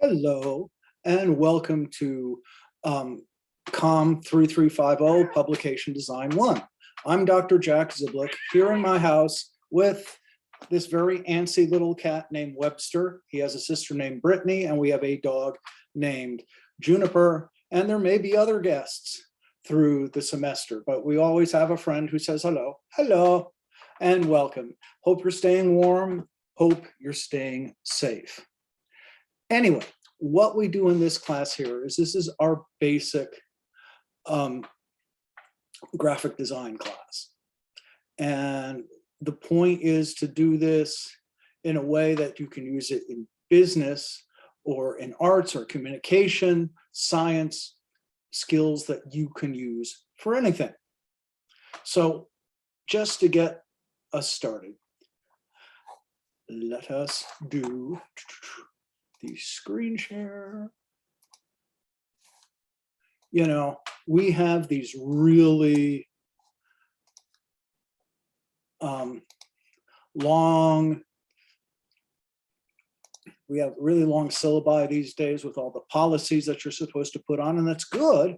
Hello, and welcome to Comm 3350 Publication Design 1. I'm Dr. Jack Ziblick here in my house with this very antsy little cat named Webster. He has a sister named Brittany, and we have a dog named Juniper, and there may be other guests through the semester, but we always have a friend who says hello, hello, and welcome. Hope you're staying warm. Hope you're staying safe. Anyway, what we do in this class here is this is our basic graphic design class. And the point is to do this in a way that you can use it in business or in arts or communication, science, skills that you can use for anything. So just to get us started, let us do the screen share. You know, we have these really long syllabi these days with all the policies that you're supposed to put on, and that's good.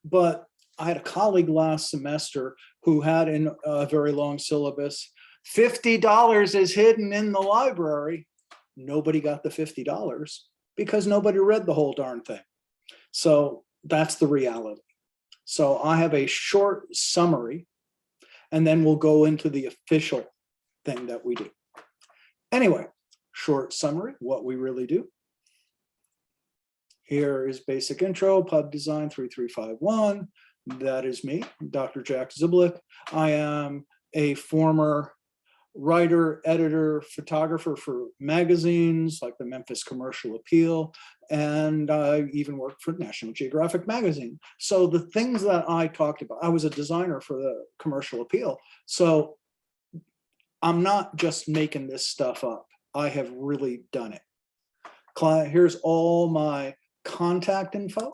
But I had a colleague last semester who had in a very long syllabus, $50 is hidden in the library. Nobody got the $50 because nobody read the whole darn thing. So that's the reality. So I have a short summary, and then we'll go into the official thing that we do. Anyway, short summary, what we really do. Here is basic intro, Pub Design 3351. That is me, Dr. Jack Ziblick. I am a former writer, editor, photographer for magazines like the Memphis Commercial Appeal, and I even worked for National Geographic magazine. So the things that I talked about, I was a designer for the Commercial Appeal. So I'm not just making this stuff up. I have really done it. Here's all my contact info.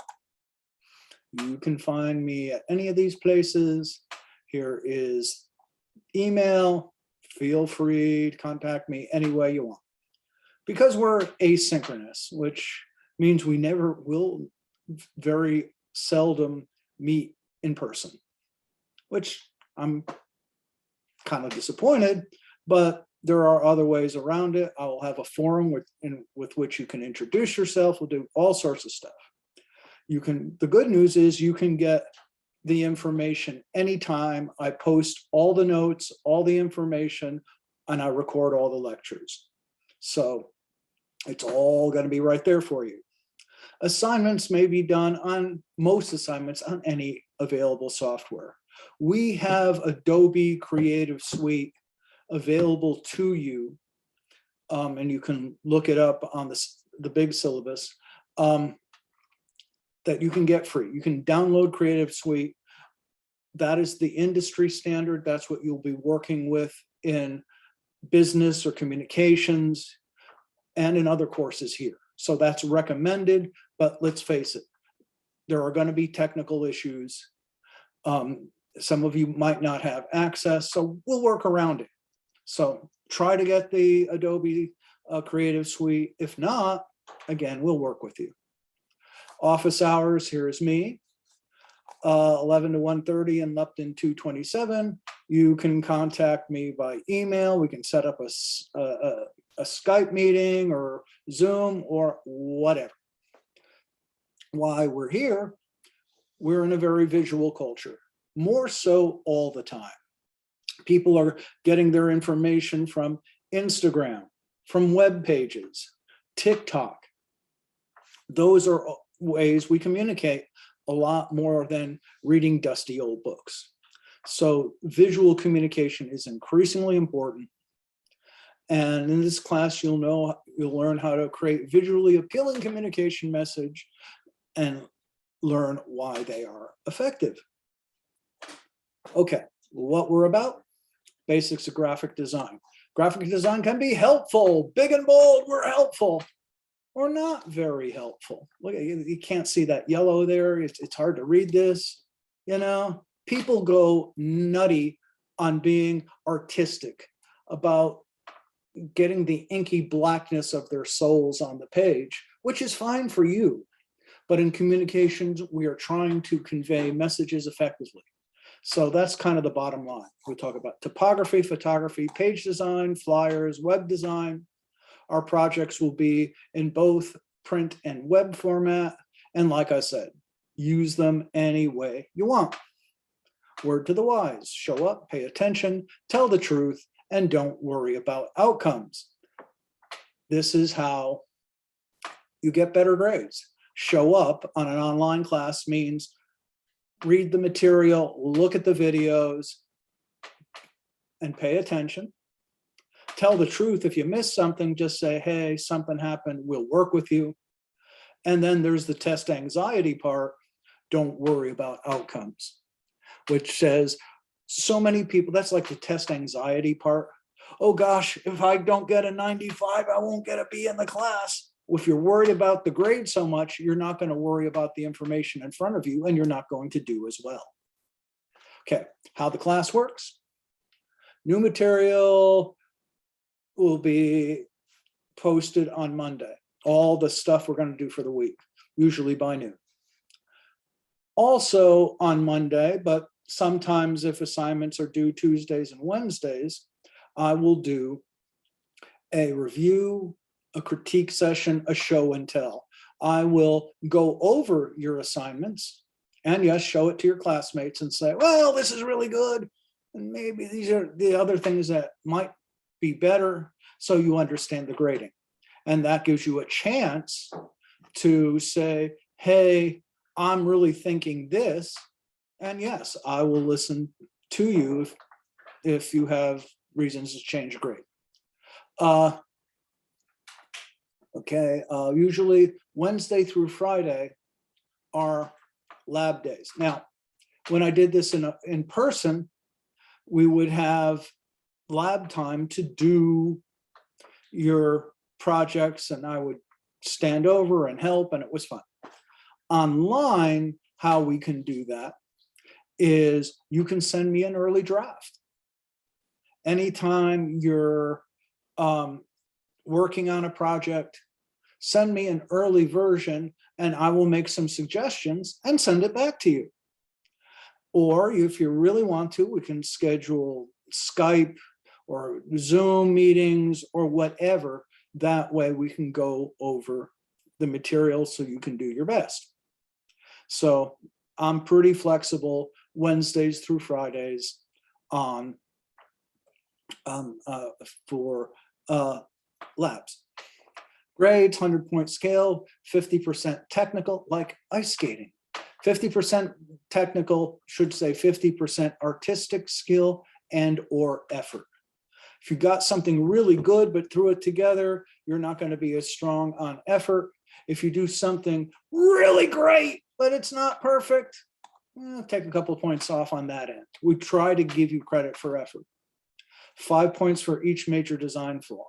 You can find me at any of these places. Here is email. Feel free to contact me any way you want. Because we're asynchronous, which means we never will very seldom meet in person, which I'm kind of disappointed, but there are other ways around it. I will have a forum with which you can introduce yourself. We'll do all sorts of stuff. The good news is you can get the information anytime. I post all the notes, all the information, and I record all the lectures. So it's all going to be right there for you. Assignments may be done on most assignments on any available software. We have Adobe Creative Suite available to you, and you can look it up on the big syllabus. That you can get free. You can download Creative Suite. That is the industry standard. That's what you'll be working with in business or communications and in other courses here. So that's recommended, but let's face it, there are going to be technical issues. Some of you might not have access, so we'll work around it. So try to get the Adobe Creative Suite. If not, again, we'll work with you. Office hours, here is me, 11 to 1:30 in Lupton 227. You can contact me by email. We can set up a Skype meeting or Zoom or whatever. Why we're here, we're in a very visual culture, more so all the time. People are getting their information from Instagram, from web pages, TikTok. Those are ways we communicate a lot more than reading dusty old books. So visual communication is increasingly important. And in this class, you'll learn how to create visually appealing communication message and learn why they are effective. Okay, what we're about, basics of graphic design. Graphic design can be helpful, big and bold, we're helpful. Or not very helpful. Look, you can't see that yellow there. It's hard to read this. You know, people go nutty on being artistic about getting the inky blackness of their souls on the page, which is fine for you. But in communications, we are trying to convey messages effectively. So that's kind of the bottom line. We talk about typography, photography, page design, flyers, web design. Our projects will be in both print and web format. And like I said, use them any way you want. Word to the wise, show up, pay attention, tell the truth, and don't worry about outcomes. This is how you get better grades. Show up on an online class means read the material, look at the videos, and pay attention. Tell the truth. If you miss something, just say, hey, something happened, we'll work with you. And then there's the test anxiety part. Don't worry about outcomes, which says so many people, that's like the test anxiety part. Oh gosh, if I don't get a 95, I won't get a B in the class. If you're worried about the grade so much, you're not going to worry about the information in front of you, and you're not going to do as well. Okay, how the class works. New material will be posted on Monday. All the stuff we're going to do for the week, usually by noon. Also on Monday, but sometimes if assignments are due Tuesdays and Wednesdays, I will do a review, a critique session, a show and tell. I will go over your assignments and yes, show it to your classmates and say, well, this is really good. And maybe these are the other things that might be better, so you understand the grading. And that gives you a chance to say, hey, I'm really thinking this. And yes, I will listen to you if you have reasons to change grade. Usually Wednesday through Friday are lab days. Now, when I did this in person, we would have lab time to do your projects, and I would stand over and help, and it was fun. Online, how we can do that is you can send me an early draft. Anytime you're working on a project, send me an early version and I will make some suggestions and send it back to you. Or if you really want to, we can schedule Skype or Zoom meetings or whatever. That way we can go over the material so you can do your best. So I'm pretty flexible Wednesdays through Fridays on for labs. Grades, 100-point scale, 50% technical, like ice skating. 50% technical should say 50% artistic skill and or effort. If you got something really good but threw it together, you're not going to be as strong on effort. If you do something really great but it's not perfect, take a couple of points off on that end. We try to give you credit for effort. 5 points for each major design flaw.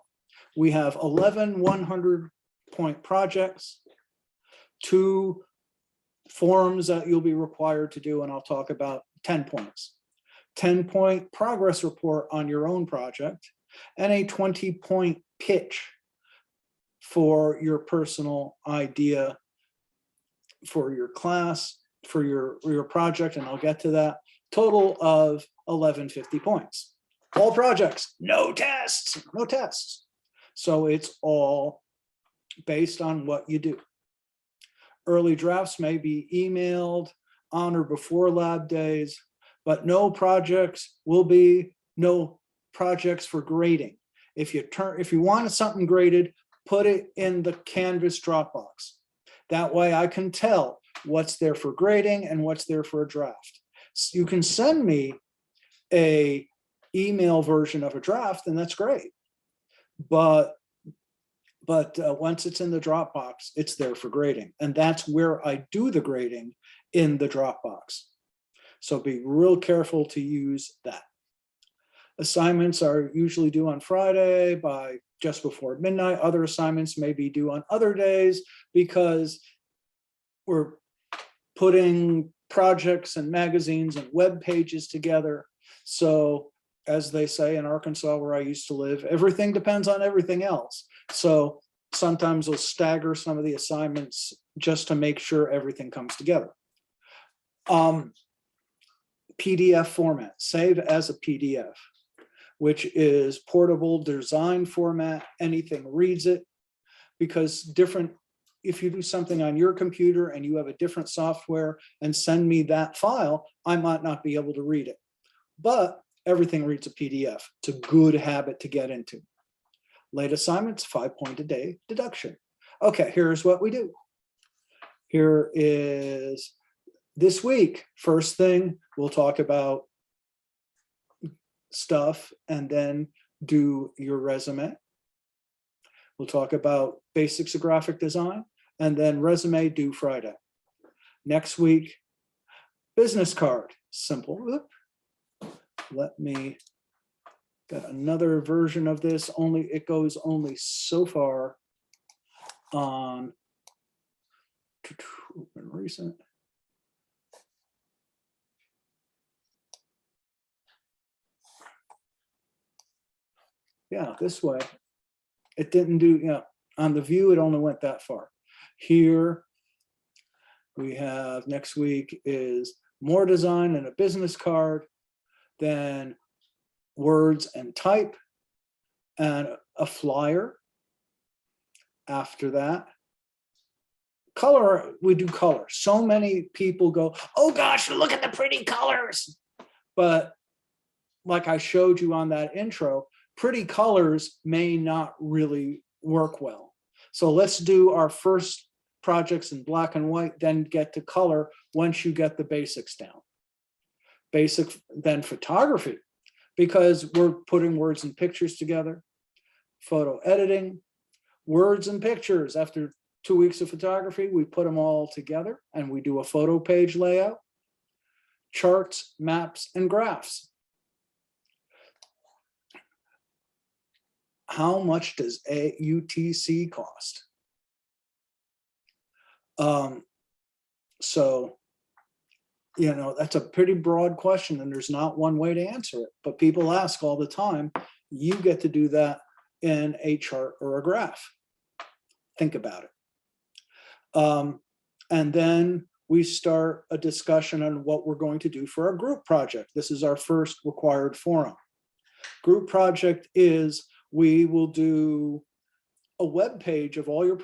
We have 11 100-point projects, 2 forums that you'll be required to do, and I'll talk about 10 points. 10-point progress report on your own project, and a 20-point pitch for your personal idea for your class, for your project, and I'll get to that. Total of 1150 points. All projects, no tests, no tests. So it's all based on what you do. Early drafts may be emailed on or before lab days, but no projects for grading. If you want something graded, put it in the Canvas Dropbox. That way I can tell what's there for grading and what's there for a draft. So you can send me a email version of a draft, and that's great. But once it's in the Dropbox, it's there for grading. And that's where I do the grading, in the Dropbox. So be real careful to use that. Assignments are usually due on Friday by just before midnight. Other assignments may be due on other days because we're putting projects and magazines and web pages together. So as they say in Arkansas, where I used to live, everything depends on everything else. So sometimes we'll stagger some of the assignments just to make sure everything comes together. PDF format, save as a PDF, which is portable design format. Anything reads it, because different, if you do something on your computer and you have a different software and send me that file, I might not be able to read it, but everything reads a PDF. It's a good habit to get into. Late assignments, 5 point a day deduction. Okay, here's what we do. Here is this week. First thing, we'll talk about stuff and then do your resume. We'll talk about basics of graphic design and then resume due Friday. Next week, business card, simple. Whoop. Let me get another version of this. Only it goes only so far on open recent. Yeah, this way. It didn't do, you know, on the view, it only went that far. Here we have next week is more design and a business card, then words and type and a flyer. After that, color, we do color. So many people go, oh gosh, look at the pretty colors. But like I showed you on that intro, pretty colors may not really work well. So let's do our first projects in black and white, then get to color once you get the basics down. Basic, then photography, because we're putting words and pictures together. Photo editing, words and pictures. After 2 weeks of photography, we put them all together and we do a photo page layout. Charts, maps, and graphs. How much does a UTC cost? So, you know, that's a pretty broad question and there's not one way to answer it, but people ask all the time. You get to do that in a chart or a graph. Think about it. And then we start a discussion on what we're going to do for our group project. This is our first required forum. Group project is, we will do a web page of all your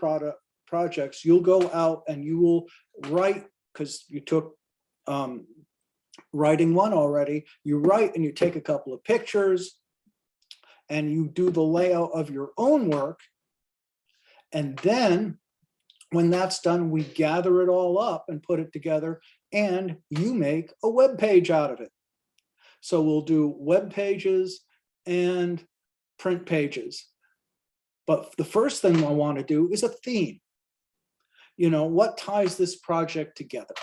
projects. You'll go out and you will write, because you took writing one already. You write and you take a couple of pictures and you do the layout of your own work. And then when that's done, we gather it all up and put it together and you make a web page out of it. So we'll do web pages and print pages. But the first thing I want to do is a theme. You know, what ties this project together?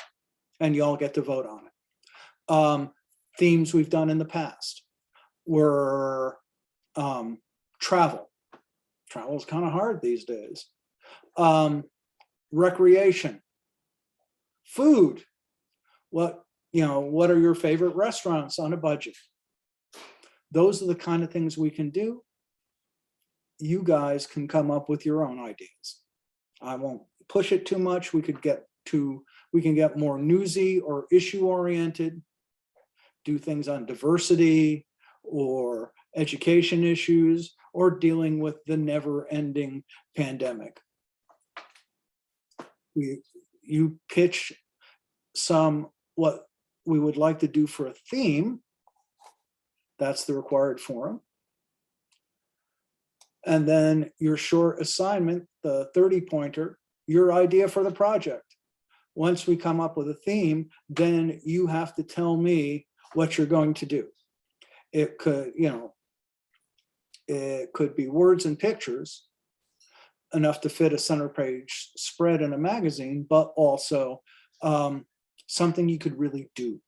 And y'all get to vote on it. Themes we've done in the past were travel. Travel is kind of hard these days. Recreation, food. What are your favorite restaurants on a budget? Those are the kind of things we can do. You guys can come up with your own ideas. I won't push it too much. We can get more newsy or issue oriented, do things on diversity or education issues or dealing with the never ending pandemic. You pitch what we would like to do for a theme. That's the required forum. And then your short assignment, the 30-pointer, your idea for the project. Once we come up with a theme, then you have to tell me what you're going to do. It could, it could be words and pictures, enough to fit a center page spread in a magazine, but also something you could really do.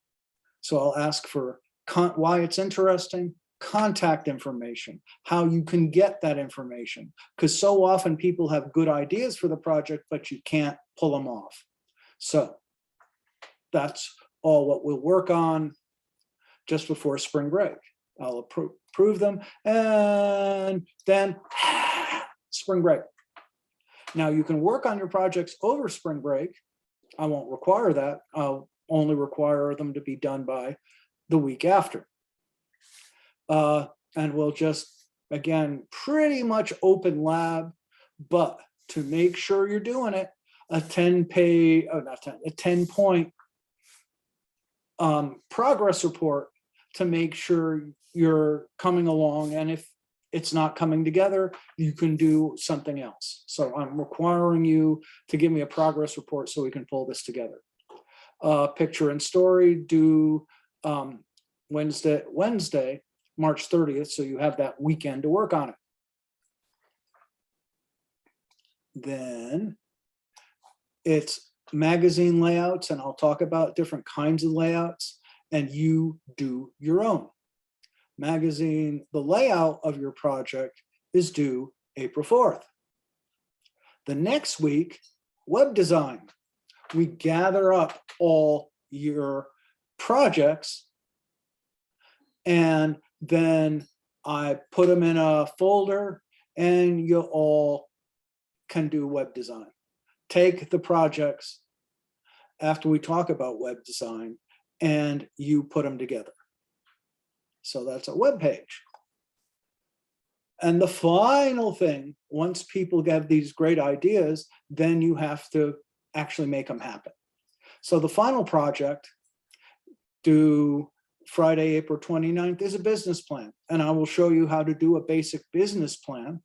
So I'll ask for why it's interesting, contact information, how you can get that information, because so often people have good ideas for the project, but you can't pull them off. So that's all what we'll work on just before spring break. I'll approve them, and then spring break. Now you can work on your projects over spring break. I won't require that. I'll only require them to be done by the week after. And we'll just, again, pretty much open lab, but to make sure you're doing it, a 10-point progress report to make sure you're coming along. And if it's not coming together, you can do something else. So I'm requiring you to give me a progress report so we can pull this together. Picture and story due Wednesday, March 30th. So you have that weekend to work on it. Then it's magazine layouts, and I'll talk about different kinds of layouts, and you do your own. Magazine, the layout of your project is due April 4th. The next week, web design. We gather up all your projects, and then I put them in a folder, and you all can do web design. Take the projects after we talk about web design, and you put them together. So that's a web page. And the final thing, once people get these great ideas, then you have to actually make them happen. So the final project due Friday, April 29th is a business plan. And I will show you how to do a basic business plan.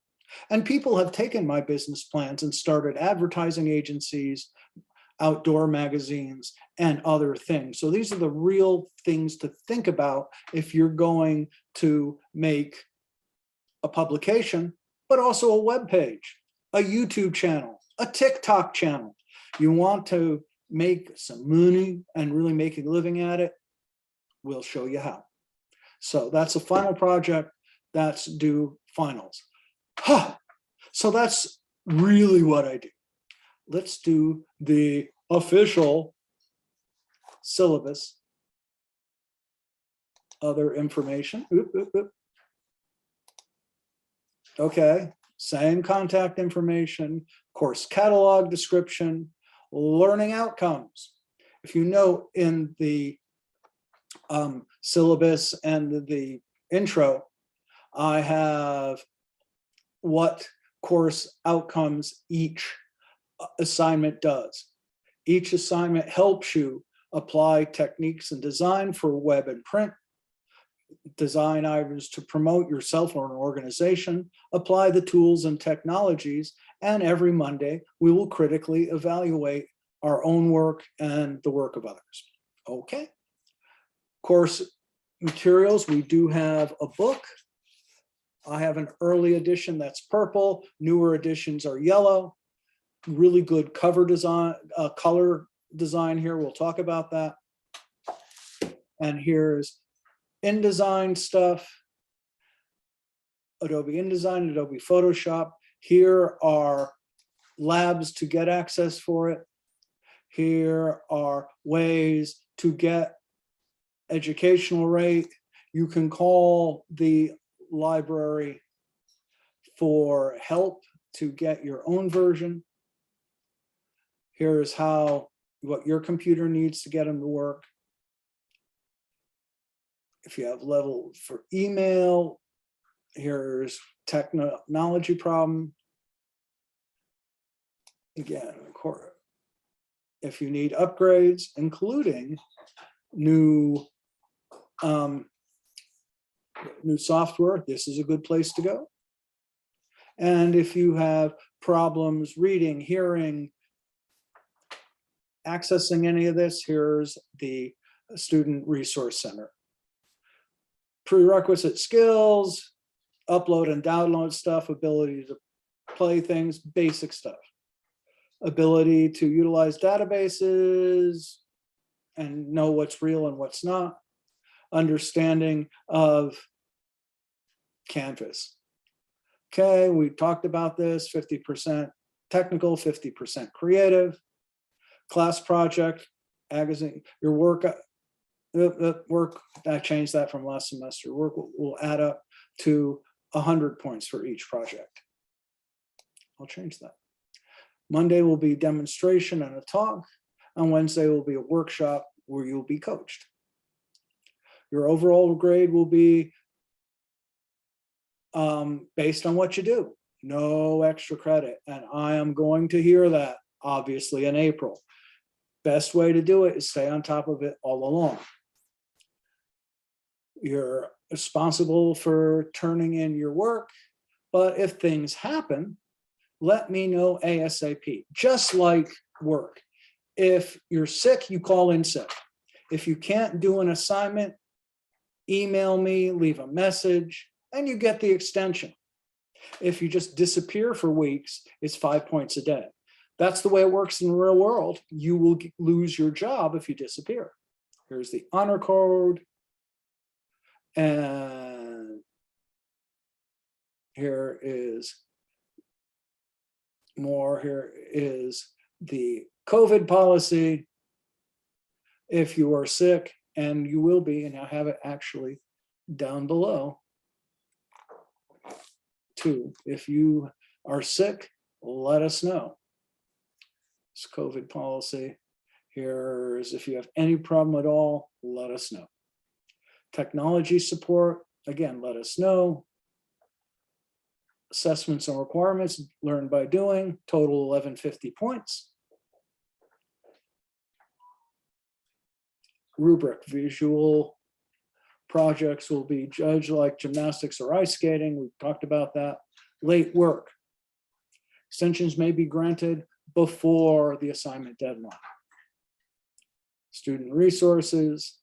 And people have taken my business plans and started advertising agencies, outdoor magazines, and other things. So these are the real things to think about if you're going to make a publication, but also a web page, a YouTube channel, a TikTok channel. You want to make some money and really make a living at it, we'll show you how. So that's a final project, that's due finals. So that's really what I do. Let's do the official syllabus. Other information. Okay, same contact information, course catalog description, learning outcomes. If you know in the syllabus and the intro, I have what course outcomes each assignment does. Each assignment helps you apply techniques and design for web and print, design items to promote yourself or an organization, apply the tools and technologies, and every Monday we will critically evaluate our own work and the work of others. Okay. Course materials, we do have a book. I have an early edition that's purple, newer editions are yellow. Really good cover design, color design here, we'll talk about that. And here's InDesign stuff, Adobe InDesign, Adobe Photoshop. Here are labs to get access for it. Here are ways to get educational rate. You can call the library for help to get your own version. Here's what your computer needs to get them to work. If you have level for email, here's technology problem. Again, if you need upgrades, including new software, this is a good place to go. And if you have problems reading, hearing, accessing any of this, here's the Student Resource Center. Prerequisite skills, upload and download stuff, ability to play things, basic stuff. Ability to utilize databases and know what's real and what's not. Understanding of Canvas. Okay, we talked about this, 50% technical, 50% creative. Class project, magazine, your work work, I changed that from last semester. Work will add up to 100 points for each project. I'll change that. Monday will be demonstration and a talk. On Wednesday will be a workshop where you'll be coached. Your overall grade will be based on what you do. No extra credit. And I am going to hear that, obviously, in April. Best way to do it is stay on top of it all along. You're responsible for turning in your work, but if things happen, let me know ASAP, just like work. If you're sick, you call in sick. If you can't do an assignment, email me, leave a message, and you get the extension. If you just disappear for weeks, it's 5 points a day. That's the way it works in the real world. You will lose your job if you disappear. Here's the honor code. And here is more. Here is the COVID policy. If you are sick, and you will be, and I have it actually down below too. If you are sick, let us know. It's COVID policy. Here's if you have any problem at all, let us know. Technology support, again, let us know. Assessments and requirements, learn by doing, total 1150 points. Rubric, visual projects will be judged like gymnastics or ice skating. We've talked about that. Late work. Extensions may be granted before the assignment deadline. Student resources.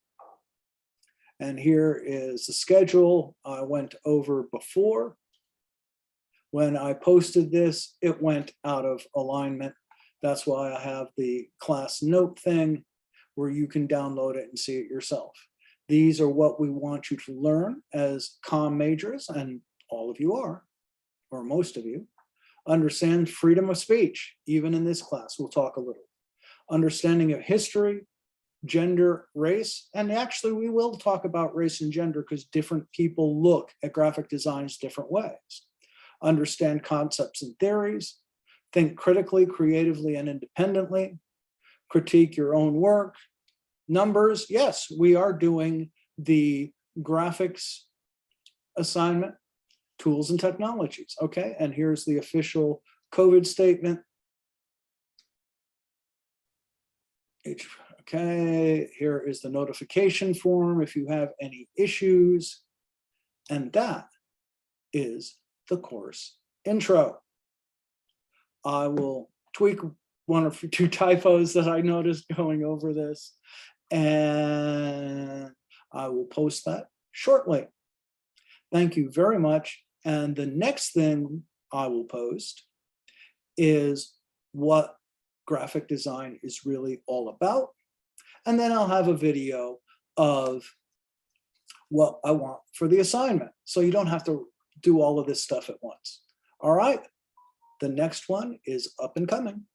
And here is the schedule I went over before. When I posted this, it went out of alignment. That's why I have the class note thing where you can download it and see it yourself. These are what we want you to learn as comm majors, and all of you are, or most of you. Understand freedom of speech, even in this class, we'll talk a little. Understanding of history, gender, race, and actually we will talk about race and gender because different people look at graphic designs different ways. Understand concepts and theories, think critically, creatively, and independently, critique your own work. Numbers, yes, we are doing the graphics assignment, tools and technologies, okay? And here's the official COVID statement. Okay, here is the notification form if you have any issues. And that is the course intro. I will tweak one or two typos that I noticed going over this, and I will post that shortly. Thank you very much. And the next thing I will post is what graphic design is really all about. And then I'll have a video of what I want for the assignment. So you don't have to do all of this stuff at once. All right. The next one is up and coming.